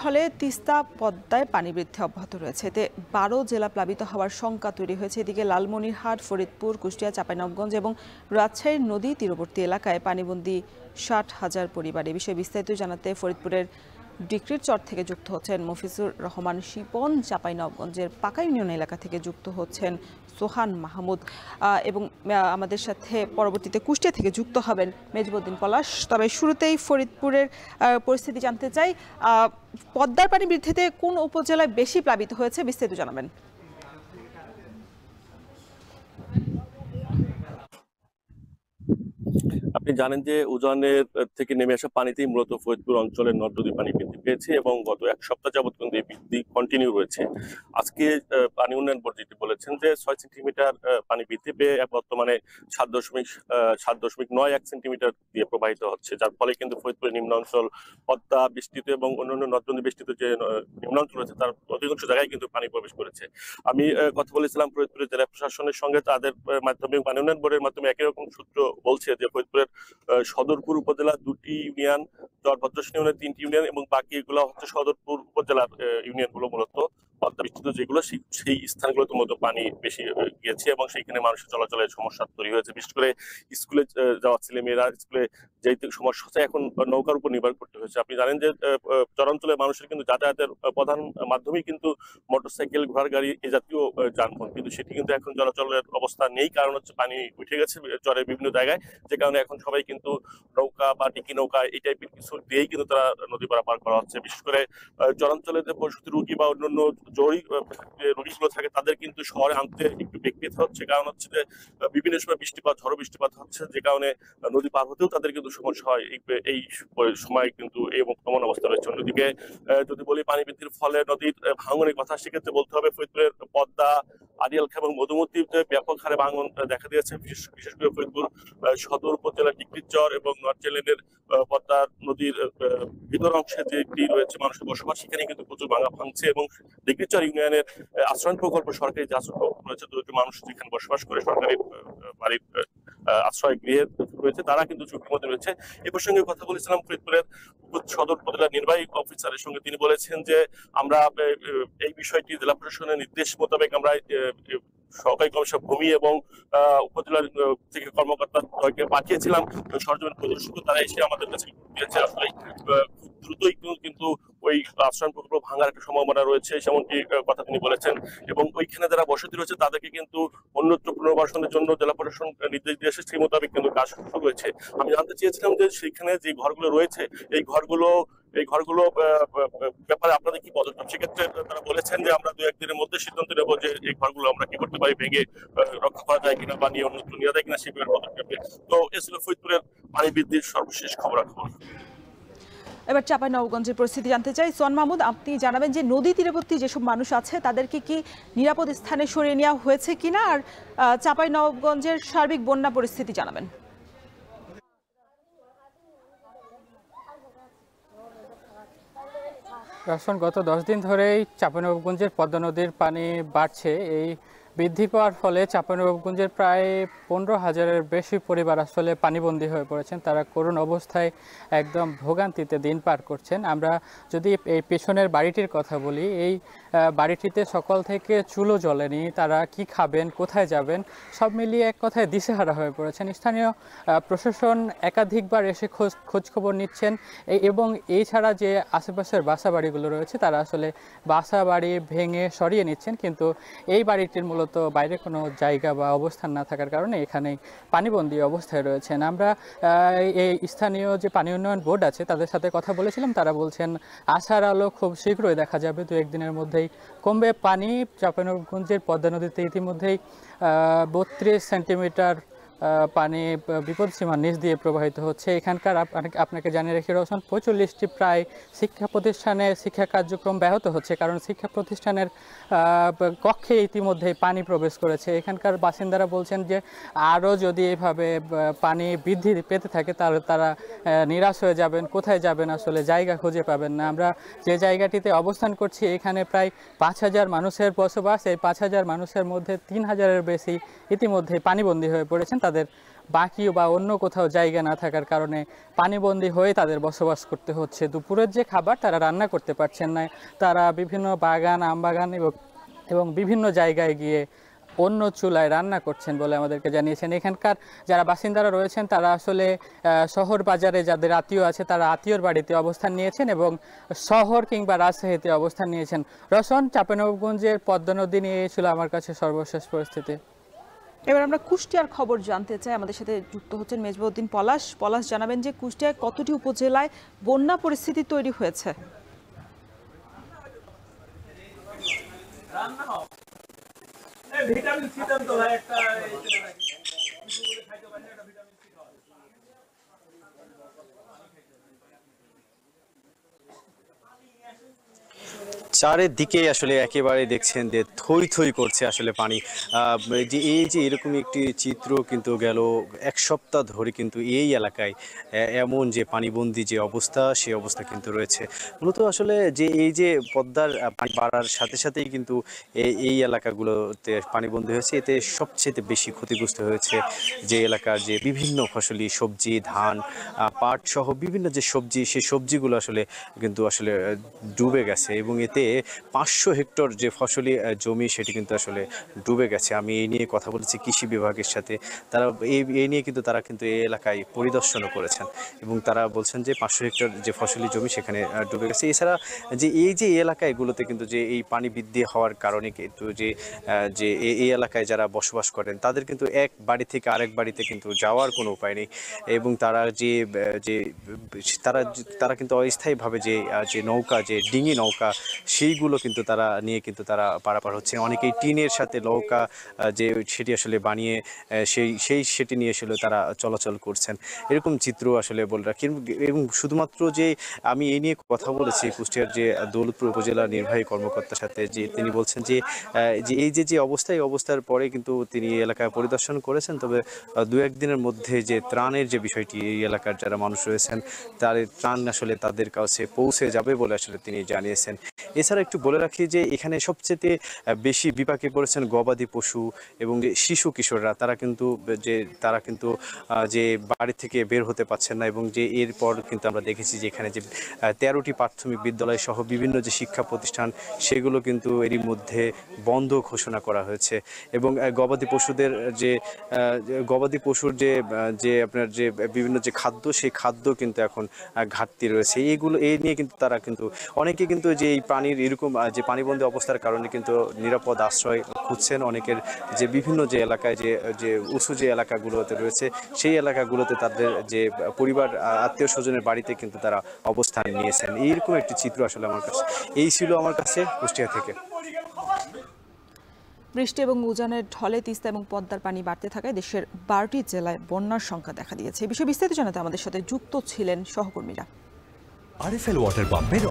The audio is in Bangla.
স্থলে তিস্তা পদ্মায় পানি বৃদ্ধি অব্যাহত রয়েছে। এতে 12 জেলা প্লাবিত হওয়ার শঙ্কা তৈরি হয়েছে। এদিকে লালমনিরহাট, ফরিদপুর, কুষ্টিয়া, চাঁপাইনবাবগঞ্জ এবং রাজশাহীর নদী তীরবর্তী এলাকায় পানিবন্দী 60,000 পরিবার। এ বিষয়ে বিস্তারিত জানাতে ফরিদপুরের ডিক্রির চর থেকে যুক্ত হচ্ছেন মফিজুর রহমান শিপন, চাঁপাইনবাবগঞ্জের পাকা ইউনিয়ন এলাকা থেকে যুক্ত হচ্ছেন সোহান মাহমুদ এবং আমাদের সাথে পরবর্তীতে কুষ্টিয়া থেকে যুক্ত হবেন মেজবুদ্দিন পলাশ। তবে শুরুতেই ফরিদপুরের পরিস্থিতি জানতে চাই, পদ্মার পানি বৃদ্ধিতে কোন উপজেলায় বেশি প্লাবিত হয়েছে, বিস্তারিত জানাবেন। আপনি জানেন যে উজানের থেকে নেমে আসা পানিতেই মূলত ফরিদপুর অঞ্চলের নদ নদী পানি বৃদ্ধি পেয়েছে এবং গত এক সপ্তাহ যাবত কিন্তু এই বৃদ্ধি কন্টিনিউ রয়েছে। আজকে পানি উন্নয়ন বোর্ড যেটি বলেছেন যে 6 সেন্টিমিটার পানি বৃদ্ধি পেয়ে বর্তমানে 7.91 সেন্টিমিটার দিয়ে প্রবাহিত হচ্ছে, যার ফলে কিন্তু ফরিদপুরের নিম্নাঞ্চল পদ্মা বেষ্টিত এবং অন্যান্য নদ নদী বেষ্টিত যে নিম্নাঞ্চল রয়েছে তার অধিকাংশ জায়গায় কিন্তু পানি প্রবেশ করেছে। আমি কথা বলেছিলাম ফরিদপুরের জেলা প্রশাসনের সঙ্গে, তাদের মাধ্যমে পানি উন্নয়ন বোর্ডের মাধ্যমে একই রকম সূত্র বলছে যে ফরিদপুরের সদরপুর উপজেলা 2টি ইউনিয়ন, চরভদ্রসী ইউনিয়নের 3টি ইউনিয়ন এবং বাকি এগুলো হচ্ছে সদরপুর উপজেলার ইউনিয়নগুলো মূলত পদ্মা বেষ্টিত যেগুলো সেই স্থানগুলোতে মূলত পানি বেশি গিয়েছে এবং সেইখানে মানুষের চলাচলের সমস্যা তৈরি হয়েছে। বিশেষ করে স্কুলে যাওয়া ছেলেমেয়েরা স্কুলে যেতে সমস্যা হচ্ছে, এখন নৌকার উপর নির্ভর করতে হয়েছে। আপনি জানেন যে চরাঞ্চলের মানুষের কিন্তু যাতায়াতের প্রধান মাধ্যমই কিন্তু মোটরসাইকেল, ঘোড়ার গাড়ি এ জাতীয় যানবাহন, কিন্তু সেটি কিন্তু এখন চলাচলের অবস্থা নেই, কারণ হচ্ছে পানি উঠে গেছে চরের বিভিন্ন জায়গায়, যে কারণে এখন সবাই কিন্তু নৌকা বা ডিকি নৌকা এই টাইপের কিছু দিয়েই কিন্তু তারা নদী পারাপার করা হচ্ছে। বিশেষ করে চরাঞ্চলে যে প্রসূতি রোগী বা অন্যান্য জরুরি রোগীগুলো থাকে তাদের কিন্তু শহরে আনতে একটু বেগ পেতে হচ্ছে, কারণ হচ্ছে যে বিভিন্ন সময় বৃষ্টিপাত, ঝড়ো বৃষ্টিপাত হচ্ছে, যে কারণে নদী পার হতেও তাদের কিন্তু সমস্যা হয়। এই সময় কিন্তু এই এমন অবস্থা রয়েছে। অন্যদিকে যদি বলি পানি বৃদ্ধির ফলে নদীর ভাঙনের কথা, সেক্ষেত্রে বলতে হবে ফরিদপুরের পদ্মা, আড়িয়ালখা এবং মধুমতিতে ব্যাপক হারে ভাঙন দেখা দিয়েছে। বিশেষ করে ফরিদপুর সদর উপজেলার ডিক্রির চর এবং নর্থ লেনের পদ্মা নদীর ভিতর অংশে যেটি রয়েছে মানুষের বসবাস, সেখানে কিন্তু প্রচুর ভাঙছে এবং ডিক্রির চর ইউনিয়নের আশ্রয় প্রকল্প, সরকারি যে আশ্রয় প্রকল্প রয়েছে, মানুষ যেখানে বসবাস করে সরকারি বাড়ির আশ্রয় গৃহে রয়েছে, তারা কিন্তু ঝুঁকির মধ্যে রয়েছে। এ প্রসঙ্গে কথা বলেছিলাম ফরিদপুরের সদর উপজেলার নির্বাহী অফিসারের সঙ্গে। তিনি বলেছেন যে আমরা এই বিষয়টি জেলা প্রশাসনের নির্দেশ মোতাবেক আমরা সরকারি কমিশনার ভূমি এবং উপজেলার থেকে কর্মকর্তাকে পাঠিয়েছিলাম সরজমিন পরিদর্শন, তারা এসে আমাদের কাছে দিয়েছে। আসলে খুব দ্রুতই কিন্তু ওই আশ্রয় প্রকল্প ভাঙার একটা সম্ভাবনা রয়েছে, যেমনটি কথা তিনি বলেছেন, এবং ওইখানে যারা বসতি রয়েছে তাদেরকে কিন্তু অন্যত্র পুনর্বাসনের জন্য জেলা প্রশাসন নির্দেশ দিয়েছে, সেই মোতাবেক কিন্তু কাজ শুরু হয়েছে। আমি জানতে চেয়েছিলাম যে সেখানে যে ঘরগুলো রয়েছে এই ঘরগুলো ব্যাপারে আপনাদের কি পদক্ষেপ? সেক্ষেত্রে তারা বলেছেন যে আমরা 2-1 দিনের মধ্যে সিদ্ধান্ত নেব যে এই ঘরগুলো আমরা কি করতে পারি, ভেঙে রক্ষা করা যায় কিনা বা নিয়ে অন্যত্র নেওয়া যায় কিনা, সেই পদক্ষেপ। তো এ ছিল ফরিদপুরের পানি বৃদ্ধির সর্বশেষ খবরাখবর। এবার চাঁপাইনবাবগঞ্জের পরিস্থিতি জানতে চাই। সোহান মাহমুদ, আপনি জানাবেন যে নদী তীরবর্তী যেসব মানুষ আছে তাদেরকে কি নিরাপদ স্থানে সরিয়ে নেওয়া হয়েছে কিনা, আর চাঁপাইনবাবগঞ্জের সার্বিক বন্যা পরিস্থিতি জানাবেন। গত 10 দিন ধরেই চাঁপাইনবাবগঞ্জের পদ্মা নদীর পানি বাড়ছে। এই বৃদ্ধি পাওয়ার ফলে চাঁপাইনবাবগঞ্জের প্রায় 15,000-এর বেশি পরিবার আসলে পানিবন্দী হয়ে পড়েছেন। তারা করুণ অবস্থায় একদম ভোগান্তিতে দিন পার করছেন। আমরা যদি এই পেছনের বাড়িটির কথা বলি, এই বাড়িটিতে সকাল থেকে চুলো জ্বলেনি। তারা কি খাবেন, কোথায় যাবেন, সব মিলিয়ে এক কথায় দিশেহারা হয়ে পড়েছেন। স্থানীয় প্রশাসন একাধিকবার এসে খোঁজ খবর নিচ্ছেন এবং এই ছাড়া যে আশেপাশের বাসা বাড়িগুলো রয়েছে তারা আসলে বাসা বাড়ি ভেঙে সরিয়ে নিচ্ছেন, কিন্তু এই বাড়িটির মূলত বাইরে কোনো জায়গা বা অবস্থান না থাকার কারণে এখানেই পানিবন্দী অবস্থায় রয়েছেন। আমরা এই স্থানীয় যে পানি উন্নয়ন বোর্ড আছে তাদের সাথে কথা বলেছিলাম। তারা বলছেন আশার আলো খুব শীঘ্রই দেখা যাবে, 2-1 দিনের মধ্যেই কমবে পানি। চাঁপাইনবাবগঞ্জের পদ্মা নদীতে ইতিমধ্যেই 32 সেন্টিমিটার পানি বিপদসীমার নিচ দিয়ে প্রবাহিত হচ্ছে। এখানকার আপনাকে জানিয়ে রেখে রয়েছেন 45টি প্রায় শিক্ষা প্রতিষ্ঠানে শিক্ষা কার্যক্রম ব্যাহত হচ্ছে, কারণ শিক্ষা প্রতিষ্ঠানের কক্ষে ইতিমধ্যে পানি প্রবেশ করেছে। এখানকার বাসিন্দারা বলছেন যে আরও যদি এভাবে পানি বৃদ্ধি পেতে থাকে তাহলে তারা নিরাশ হয়ে যাবেন, কোথায় যাবেন আসলে জায়গা খুঁজে পাবেন না। আমরা যে জায়গাটিতে অবস্থান করছি এখানে প্রায় 5,000 মানুষের বসবাস। এই 5,000 মানুষের মধ্যে 3,000-এর বেশি ইতিমধ্যে পানিবন্দী হয়ে পড়েছেন। তাদের বাকি বা অন্য কোথাও জায়গা না থাকার কারণে পানিবন্দী হয়ে তাদের বসবাস করতে হচ্ছে। দুপুরের যে খাবার তারা রান্না করতে পারছেন না, তারা বিভিন্ন বাগান, আমবাগান এবং বিভিন্ন জায়গায় গিয়ে অন্য চুলায় রান্না করছেন বলে আমাদেরকে জানিয়েছেন। এখানকার যারা বাসিন্দারা রয়েছেন তারা আসলে শহর বাজারে যাদের আত্মীয় আছে তারা আত্মীয়র বাড়িতে অবস্থান নিয়েছেন এবং শহর কিংবা রাজশাহীতে অবস্থান নিয়েছেন। রসন, চাঁপাইনবাবগঞ্জের পদ্মা নদী নিয়ে ছিল আমার কাছে সর্বশেষ পরিস্থিতি। এবার আমরা কুষ্টিয়ার খবর জানতে চাই। আমাদের সাথে যুক্ত হচ্ছেন মেজবাউদ্দিন পলাশ। পলাশ, জানাবেন যে কুষ্টিয়ায় কতটি উপজেলায় বন্যা পরিস্থিতি তৈরি হয়েছে? চারিদিকে আসলে একেবারে দেখছেন যে থই থই করছে আসলে পানি। যে এই যে এরকম একটি চিত্র কিন্তু গেল এক সপ্তাহ ধরে কিন্তু এই এলাকায় এমন যে পানিবন্দী যে অবস্থা, সেই অবস্থা কিন্তু রয়েছে। মূলত আসলে যে এই যে পদ্মার পানি বাড়ার সাথে সাথেই কিন্তু এই এলাকাগুলোতে পানিবন্দী হয়েছে। এতে সবচেয়ে বেশি ক্ষতিগ্রস্ত হয়েছে যে এলাকার যে বিভিন্ন ফসলি সবজি, ধান, পাট সহ বিভিন্ন যে সবজি, সেই সবজিগুলো আসলে কিন্তু আসলে ডুবে গেছে এবং এতে 500 হেক্টর যে ফসলি জমি সেটি কিন্তু আসলে ডুবে গেছে। আমি এই নিয়ে কথা বলেছি কৃষি বিভাগের সাথে। তারা এই নিয়ে কিন্তু তারা কিন্তু এই এলাকায় পরিদর্শনও করেছেন এবং তারা বলছেন যে 500 হেক্টর যে ফসলি জমি সেখানে ডুবে গেছে। এছাড়া যে এই এলাকাগুলোতে কিন্তু যে এই পানি বৃদ্ধি হওয়ার কারণে কিন্তু যে এই এলাকায় যারা বসবাস করেন তাদের কিন্তু এক বাড়ি থেকে আরেক বাড়িতে কিন্তু যাওয়ার কোনো উপায় নেই এবং তারা তারা কিন্তু অস্থায়ীভাবে যে নৌকা, যে ডিঙি নৌকা, সেইগুলো কিন্তু তারা নিয়ে কিন্তু তারা পারাপার হচ্ছে। অনেকেই টিনের সাথে নৌকা যে সেটি আসলে বানিয়ে সেটি নিয়ে আসলে তারা চলাচল করছেন। এরকম চিত্র আসলে বলে রাখি। এবং শুধুমাত্র যে আমি এই নিয়ে কথা বলেছি কুষ্টিয়ার যে দৌলতপুর উপজেলা নির্বাহী কর্মকর্তার সাথে, যে তিনি বলছেন যে এই যে অবস্থা, এই অবস্থার পরে কিন্তু তিনি এলাকায় পরিদর্শন করেছেন। তবে 2-1 দিনের মধ্যে যে ত্রাণের যে বিষয়টি, এই এলাকার যারা মানুষ রয়েছেন তার ত্রাণ আসলে তাদের কাছে পৌঁছে যাবে বলে আসলে তিনি জানিয়েছেন। এছাড়া একটু বলে রাখি যে এখানে সবচেয়ে বেশি বিপাকে পড়েছেন গবাদি পশু এবং যে শিশু কিশোররা। তারা কিন্তু যে বাড়ি থেকে বের হতে পারছেন না এবং যে এরপর কিন্তু আমরা দেখেছি যে এখানে যে 13টি প্রাথমিক বিদ্যালয় সহ বিভিন্ন যে শিক্ষা প্রতিষ্ঠান সেগুলো কিন্তু এরই মধ্যে বন্ধ ঘোষণা করা হয়েছে এবং গবাদি পশুর যে আপনার যে বিভিন্ন যে খাদ্য, সেই খাদ্য কিন্তু এখন ঘাটতি রয়েছে। এই নিয়ে কিন্তু তারা কিন্তু অনেকে কিন্তু যে এই পানির এরকম যে পানিবন্দী অবস্থার কারণে কিন্তু নিরাপদ আশ্রয় খুঁজছেন। অনেকের যে বিভিন্ন যে এলাকায় যে উঁচু যে এলাকাগুলোতে রয়েছে সেই এলাকাগুলোতে তাদের যে পরিবার, আত্মীয় স্বজনের বাড়িতে কিন্তু তারা অবস্থান নিয়েছেন। এইরকম একটি চিত্র আসলে এই ছিল আমার কাছে কুষ্টিয়া থেকে। বৃষ্টি এবং উজানের ঢলে তিস্তা এবং পদ্মার পানি বাড়তে থাকায় দেশের 12টি জেলায় বন্যার সংখ্যা দেখা দিয়েছে। এই বিষয়ে বিস্তারিত জানাতে আমাদের সাথে যুক্ত ছিলেন সহকর্মীরা। আরএফএল ওয়াটার পাম্পের